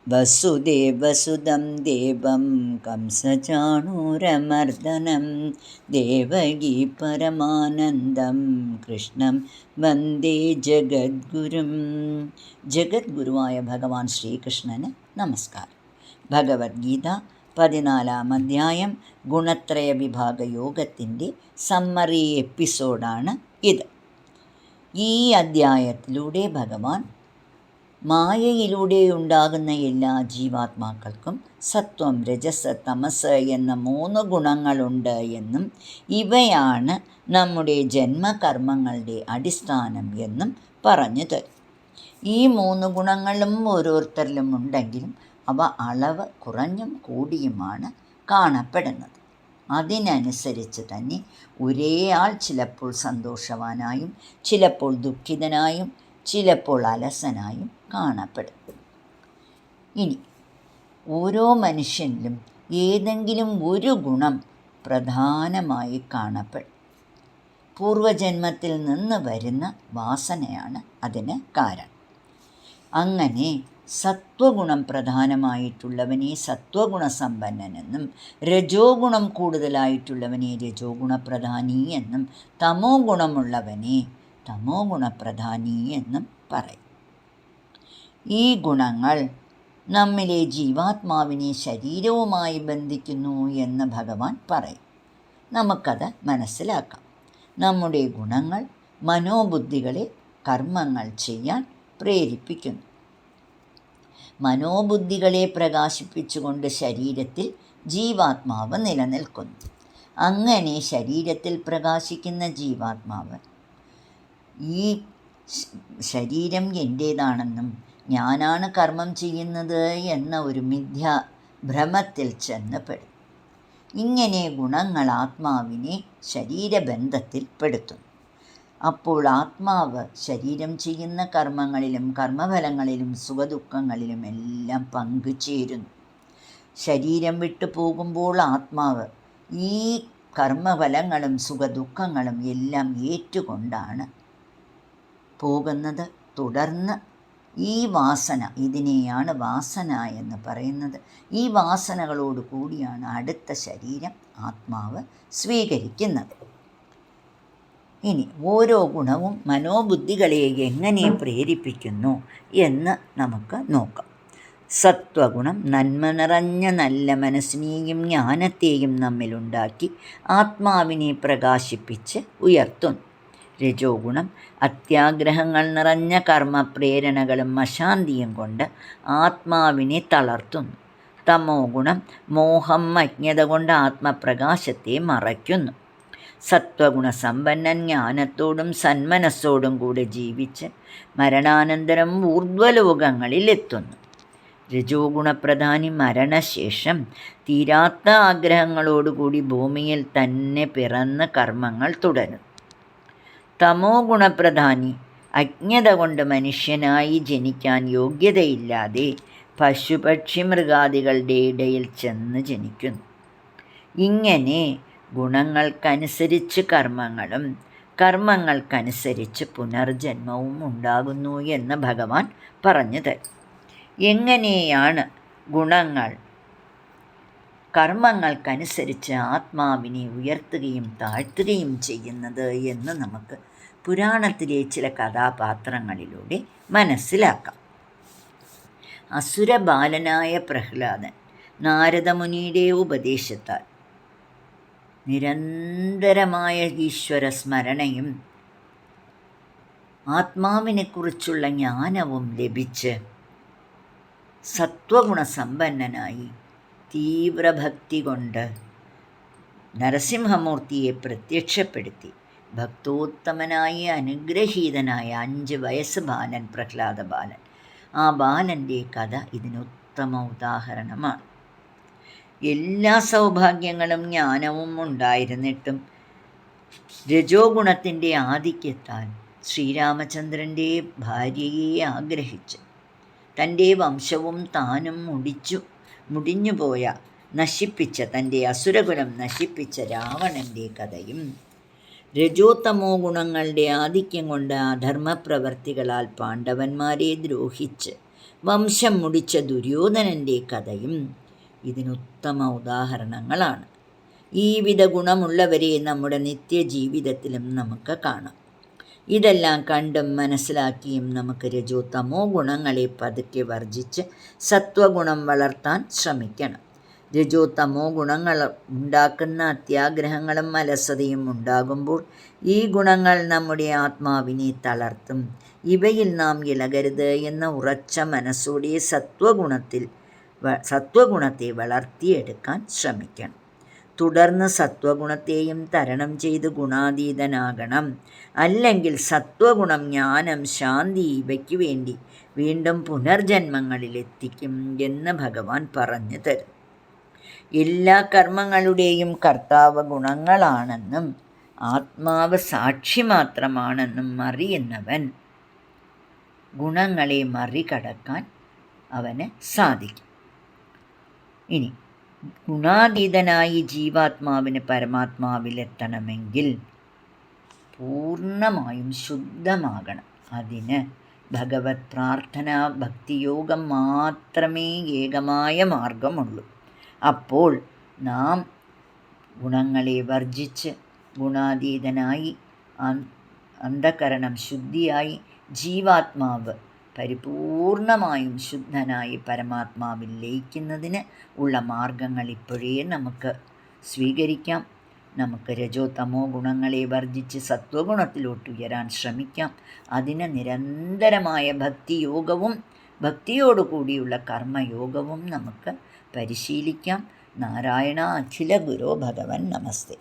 വസുദേവസുതം ദേവം കംസചാണൂരമർദ്ദനം ദേവകീ പരമാനന്ദം കൃഷ്ണം വന്ദേ ജഗദ്ഗുരും. ജഗദ്ഗുരുവായ ഭഗവാൻ ശ്രീകൃഷ്ണന് നമസ്കാരം. ഭഗവത്ഗീത 14-ാം അധ്യായം ഗുണത്രയ വിഭാഗ യോഗത്തിൻ്റെ സമ്മറി എപ്പിസോഡാണ് ഇത്. ഈ അധ്യായത്തിലൂടെ ഭഗവാൻ മായയിലൂടെ ഉണ്ടാകുന്ന എല്ലാ ജീവാത്മാക്കൾക്കും സത്വം, രജസ്, തമസ് എന്ന 3 ഗുണങ്ങളുണ്ട് എന്നും ഇവയാണ് നമ്മുടെ ജന്മകർമ്മങ്ങളുടെ അടിസ്ഥാനം എന്നും പറഞ്ഞു തരും. ഈ 3 ഗുണങ്ങളും ഓരോരുത്തരിലും ഉണ്ടെങ്കിലും അവ അളവ് കുറഞ്ഞും കൂടിയുമാണ് കാണപ്പെടുന്നത്. അതിനനുസരിച്ച് തന്നെ ഒരേ ആൾ ചിലപ്പോൾ സന്തോഷവാനായും ചിലപ്പോൾ ദുഃഖിതനായും ചിലപ്പോൾ അലസനായും കാണപ്പെടും. ഇനി ഓരോ മനുഷ്യനിലും ഏതെങ്കിലും ഒരു ഗുണം പ്രധാനമായി കാണപ്പെടും. പൂർവജന്മത്തിൽ നിന്ന് വരുന്ന വാസനയാണ് അതിന് കാരണം. അങ്ങനെ സത്വഗുണം പ്രധാനമായിട്ടുള്ളവനെ സത്വഗുണസമ്പന്നനെന്നും രജോ ഗുണം കൂടുതലായിട്ടുള്ളവനെ രജോ ഗുണപ്രധാനി എന്നും തമോ ഗുണമുള്ളവനെ തമോ ഗുണപ്രധാനി എന്നും പറയും. ഈ ഗുണങ്ങൾ നമ്മിലെ ജീവാത്മാവിനെ ശരീരവുമായി ബന്ധിക്കുന്നു എന്ന് ഭഗവാൻ പറയും. നമുക്കത് മനസ്സിലാക്കാം. നമ്മുടെ ഗുണങ്ങൾ മനോബുദ്ധികളെ കർമ്മങ്ങൾ ചെയ്യാൻ പ്രേരിപ്പിക്കുന്നു. മനോബുദ്ധികളെ പ്രകാശിപ്പിച്ചുകൊണ്ട് ശരീരത്തിൽ ജീവാത്മാവ് നിലനിൽക്കുന്നു. അങ്ങനെ ശരീരത്തിൽ പ്രകാശിക്കുന്ന ജീവാത്മാവ് ഈ ശരീരം എൻ്റേതാണെന്നും ഞാനാണ് കർമ്മം ചെയ്യുന്നത് എന്ന ഒരു മിഥ്യാഭ്രമത്തിൽ ചെന്നപ്പെടും. ഇങ്ങനെ ഗുണങ്ങൾ ആത്മാവിനെ ശരീരബന്ധത്തിൽ പെടുത്തുന്നു. അപ്പോൾ ആത്മാവ് ശരീരം ചെയ്യുന്ന കർമ്മങ്ങളിലും കർമ്മഫലങ്ങളിലും സുഖദുഃഖങ്ങളിലും എല്ലാം പങ്കുചേരുന്നു. ശരീരം വിട്ടു പോകുമ്പോൾ ആത്മാവ് ഈ കർമ്മഫലങ്ങളും സുഖദുഃഖങ്ങളും എല്ലാം ഏറ്റുകൊണ്ടാണ് പോകുന്നത്. തുടർന്ന് ഈ വാസന, ഇതിനെയാണ് വാസന എന്ന് പറയുന്നത്, ഈ വാസനകളോട് കൂടിയാണ് അടുത്ത ശരീരം ആത്മാവ് സ്വീകരിക്കുന്നത്. ഇനി ഓരോ ഗുണവും മനോബുദ്ധികളെ എങ്ങനെ പ്രേരിപ്പിക്കുന്നു എന്ന് നമുക്ക് നോക്കാം. സത്വഗുണം നന്മ നിറഞ്ഞ നല്ല മനസ്സിനെയും ജ്ഞാനത്തെയും നമ്മിലുണ്ടാക്കി ആത്മാവിനെ പ്രകാശിപ്പിച്ച് ഉയർത്തുന്നു. രജോ ഗുണം അത്യാഗ്രഹങ്ങൾ നിറഞ്ഞ കർമ്മപ്രേരണകളും അശാന്തിയും കൊണ്ട് ആത്മാവിനെ തളർത്തുന്നു. തമോ ഗുണം മോഹം, അജ്ഞത കൊണ്ട് ആത്മപ്രകാശത്തെ മറയ്ക്കുന്നു. സത്വഗുണസമ്പന്നൻ ജ്ഞാനത്തോടും സന്മനസ്സോടും കൂടെ ജീവിച്ച് മരണാനന്തരം ഊർധ്വലോകങ്ങളിലെത്തുന്നു. രജോ ഗുണപ്രധാനി മരണശേഷം തീരാത്ത ആഗ്രഹങ്ങളോടുകൂടി ഭൂമിയിൽ തന്നെ പിറന്ന് കർമ്മങ്ങൾ തുടരും. തമോ ഗുണപ്രധാനി അജ്ഞത കൊണ്ട് മനുഷ്യനായി ജനിക്കാൻ യോഗ്യതയില്ലാതെ പശുപക്ഷി മൃഗാദികളുടെ ഇടയിൽ ചെന്ന് ജനിക്കുന്നു. ഇങ്ങനെ ഗുണങ്ങൾക്കനുസരിച്ച് കർമ്മങ്ങളും കർമ്മങ്ങൾക്കനുസരിച്ച് പുനർജന്മവും ഉണ്ടാകുന്നു എന്ന് ഭഗവാൻ പറഞ്ഞു തരും. എങ്ങനെയാണ് ഗുണങ്ങൾ കർമ്മങ്ങൾക്കനുസരിച്ച് ആത്മാവിനെ ഉയർത്തുകയും താഴ്ത്തുകയും ചെയ്യുന്നത് എന്ന് നമുക്ക് പുരാണത്തിലെ ചില കഥാപാത്രങ്ങളിലൂടെ മനസ്സിലാക്കാം. അസുരബാലനായ പ്രഹ്ലാദൻ നാരദമുനിയുടെ ഉപദേശത്താൽ നിരന്തരമായ ഈശ്വര സ്മരണയും ആത്മാവിനെക്കുറിച്ചുള്ള ജ്ഞാനവും ലഭിച്ച് സത്വഗുണസമ്പന്നനായി തീവ്രഭക്തി കൊണ്ട് നരസിംഹമൂർത്തിയെ പ്രത്യക്ഷപ്പെടുത്തി ഭക്തോത്തമനായി അനുഗ്രഹീതനായ 5 വയസ്സ് ബാലൻ പ്രഹ്ലാദ ബാലൻ. ആ ബാലൻ്റെ കഥ ഇതിനുത്തമ ഉദാഹരണമാണ്. എല്ലാ സൗഭാഗ്യങ്ങളും ജ്ഞാനവും ഉണ്ടായിരുന്നിട്ടും രജോ ഗുണത്തിൻ്റെ ആധിക്യത്താൽ ശ്രീരാമചന്ദ്രൻ്റെ ഭാര്യയെ ആഗ്രഹിച്ച് തൻ്റെ വംശവും താനും മുടിഞ്ഞുപോയ നശിപ്പിച്ച തൻ്റെ അസുരകുലം നശിപ്പിച്ച രാവണൻ്റെ കഥയും രജോ തമോ ഗുണങ്ങളുടെ ആധിക്യം കൊണ്ട് അധർമ്മപ്രവർത്തികളാൽ പാണ്ഡവന്മാരെ ദ്രോഹിച്ച് വംശം മുടിച്ച ദുര്യോധനൻ്റെ കഥയും ഇതിനുത്തമ ഉദാഹരണങ്ങളാണ്. ഈ വിധ ഗുണമുള്ളവരെ നമ്മുടെ നിത്യജീവിതത്തിലും നമുക്ക് കാണാം. ഇതെല്ലാം കണ്ടും മനസ്സിലാക്കിയും നമുക്ക് രജോ തമോ ഗുണങ്ങളെ പതുക്കെ വർജിച്ച് സത്വഗുണം വളർത്താൻ ശ്രമിക്കണം. രജോ തമോ ഗുണങ്ങൾ ഉണ്ടാക്കുന്ന അത്യാഗ്രഹങ്ങളും അലസതയും ഉണ്ടാകുമ്പോൾ ഈ ഗുണങ്ങൾ നമ്മുടെ ആത്മാവിനെ തളർത്തും. ഇവയിൽ നാം ഇളകരുത് എന്ന ഉറച്ച മനസ്സോടെ സത്വഗുണത്തെ വളർത്തിയെടുക്കാൻ ശ്രമിക്കണം. തുടർന്ന് സത്വഗുണത്തെയും തരണം ചെയ്ത് ഗുണാതീതനാകണം. അല്ലെങ്കിൽ സത്വഗുണം ജ്ഞാനം, ശാന്തി ഇവയ്ക്ക് വേണ്ടി വീണ്ടും പുനർജന്മങ്ങളിലെത്തിക്കും എന്ന് ഭഗവാൻ പറഞ്ഞു തരും. എല്ലാ കർമ്മങ്ങളുടെയും കർത്താവ് ഗുണങ്ങളാണെന്നും ആത്മാവ് സാക്ഷി മാത്രമാണെന്നും അറിയുന്നവൻ ഗുണങ്ങളെ മറികടക്കാൻ അവന് സാധിക്കും. ഇനി ഗുണാതീതനായി ജീവാത്മാവിന് പരമാത്മാവിലെത്തണമെങ്കിൽ പൂർണ്ണമായും ശുദ്ധമാകണം. അതിന് ഭഗവത് പ്രാർത്ഥന, ഭക്തിയോഗം മാത്രമേ ഏകമായ മാർഗമുള്ളൂ. അപ്പോൾ നാം ഗുണങ്ങളെ വർജിച്ച് ഗുണാതീതനായി അന്ധകരണം ശുദ്ധിയായി ജീവാത്മാവ് പരിപൂർണമായും ശുദ്ധനായി പരമാത്മാവിൽ ലയിക്കുന്നതിന് ഉള്ള മാർഗങ്ങൾ ഇപ്പോഴേ നമുക്ക് സ്വീകരിക്കാം. നമുക്ക് രജോ തമോ ഗുണങ്ങളെ വർജിച്ച് സത്വഗുണത്തിലോട്ടുയരാൻ ശ്രമിക്കാം. അതിന് നിരന്തരമായ ഭക്തിയോഗവും ഭക്തിയോടുകൂടിയുള്ള കർമ്മയോഗവും നമുക്ക് പരിശീലിക്കാം. നാരായണ അഖില ഗുരോ ഭഗവൻ നമസ്തേ.